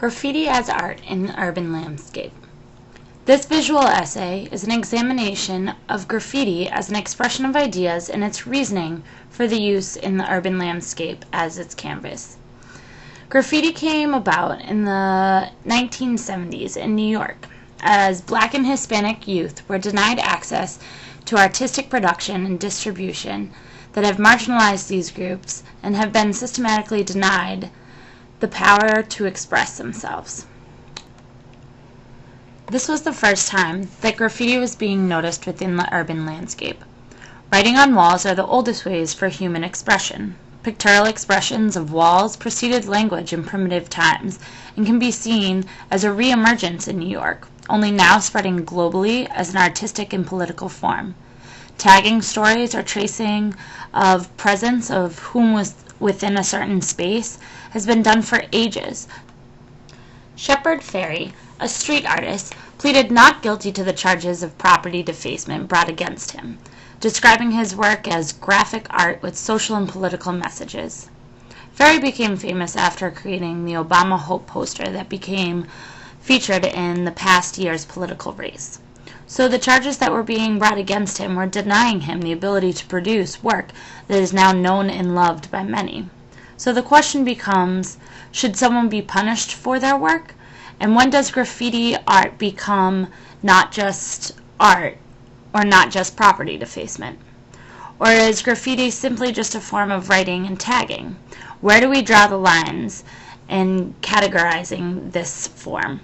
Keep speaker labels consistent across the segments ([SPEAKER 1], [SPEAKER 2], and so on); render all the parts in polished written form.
[SPEAKER 1] Graffiti as Art in the Urban Landscape. This visual essay is an examination of graffiti as an expression of ideas and its reasoning for the use in the urban landscape as its canvas. Graffiti came about in the 1970s in New York as Black and Hispanic youth were denied access to artistic production and distribution that have marginalized these groups and have been systematically denied the power to express themselves. This was the first time that graffiti was being noticed within the urban landscape. Writing on walls are the oldest ways for human expression. Pictorial expressions of walls preceded language in primitive times and can be seen as a re-emergence in New York, only now spreading globally as an artistic and political form. Tagging stories or tracing of presence of whom was within a certain space has been done for ages. Shepard Fairey, a street artist, pleaded not guilty to the charges of property defacement brought against him, describing his work as graphic art with social and political messages. Fairey became famous after creating the Obama Hope poster that became featured in the past year's political race. So the charges that were being brought against him were denying him the ability to produce work that is now known and loved by many. So the question becomes, should someone be punished for their work? And when does graffiti art become not just art or not just property defacement? Or is graffiti simply just a form of writing and tagging? Where do we draw the lines in categorizing this form?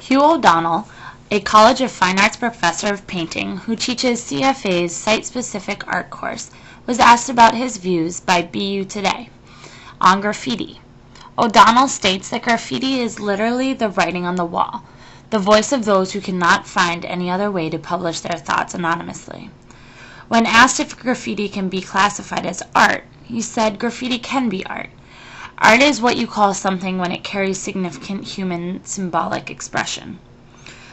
[SPEAKER 1] Hugh O'Donnell, a College of Fine Arts professor of painting who teaches CFA's site-specific art course, was asked about his views by BU Today on graffiti. O'Donnell states that graffiti is literally the writing on the wall, the voice of those who cannot find any other way to publish their thoughts anonymously. When asked if graffiti can be classified as art, he said graffiti can be art. Art is what you call something when it carries significant human symbolic expression.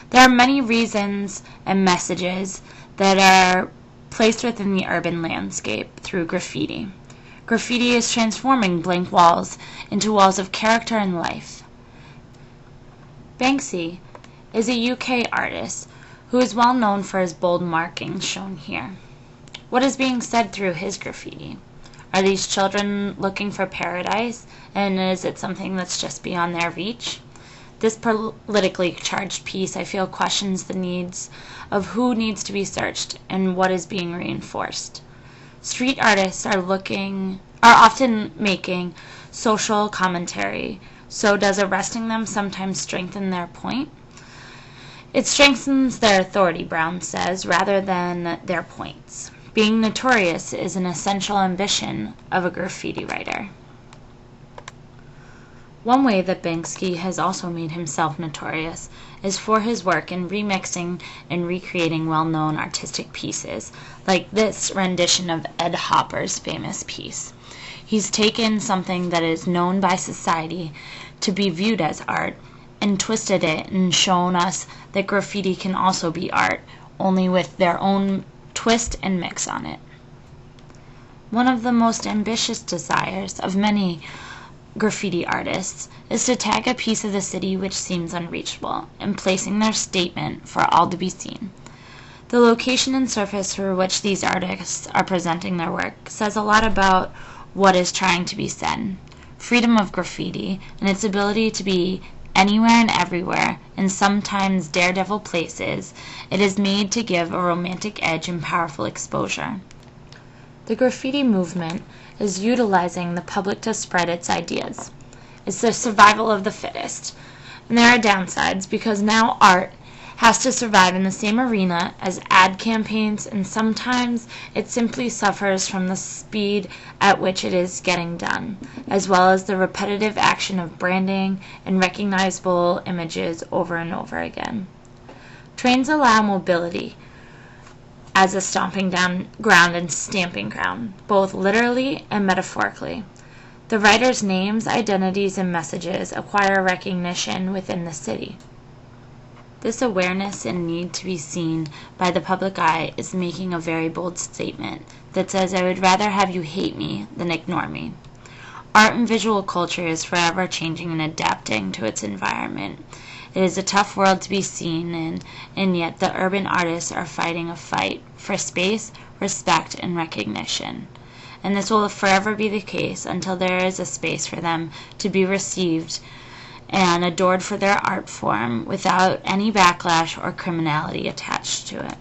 [SPEAKER 1] There are many reasons and messages that are placed within the urban landscape through graffiti. Graffiti is transforming blank walls into walls of character and life. Banksy is a UK artist who is well known for his bold markings shown here. What is being said through his graffiti? Are these children looking for paradise, and is it something that's just beyond their reach? This politically charged piece, I feel, questions the needs of who needs to be searched and what is being reinforced. Street artists are often making social commentary, so does arresting them sometimes strengthen their point? It strengthens their authority, Brown says, rather than their points. Being notorious is an essential ambition of a graffiti writer. One way that Banksy has also made himself notorious is for his work in remixing and recreating well-known artistic pieces, like this rendition of Ed Hopper's famous piece. He's taken something that is known by society to be viewed as art and twisted it and shown us that graffiti can also be art, only with their own twist and mix on it. One of the most ambitious desires of many graffiti artists is to tag a piece of the city which seems unreachable and placing their statement for all to be seen. The location and surface for which these artists are presenting their work says a lot about what is trying to be said. Freedom of graffiti and its ability to be anywhere and everywhere, and sometimes daredevil places, it is made to give a romantic edge and powerful exposure. The graffiti movement is utilizing the public to spread its ideas. It's the survival of the fittest. And there are downsides because now art has to survive in the same arena as ad campaigns, and sometimes it simply suffers from the speed at which it is getting done, as well as the repetitive action of branding and recognizable images over and over again. Trains allow mobility as a stomping down ground and stamping ground, both literally and metaphorically. The writers' names, identities, and messages acquire recognition within the city. This awareness and need to be seen by the public eye is making a very bold statement that says, I would rather have you hate me than ignore me. Art and visual culture is forever changing and adapting to its environment. It is a tough world to be seen in, and yet the urban artists are fighting a fight for space, respect, and recognition. And this will forever be the case until there is a space for them to be received and adored for their art form without any backlash or criminality attached to it.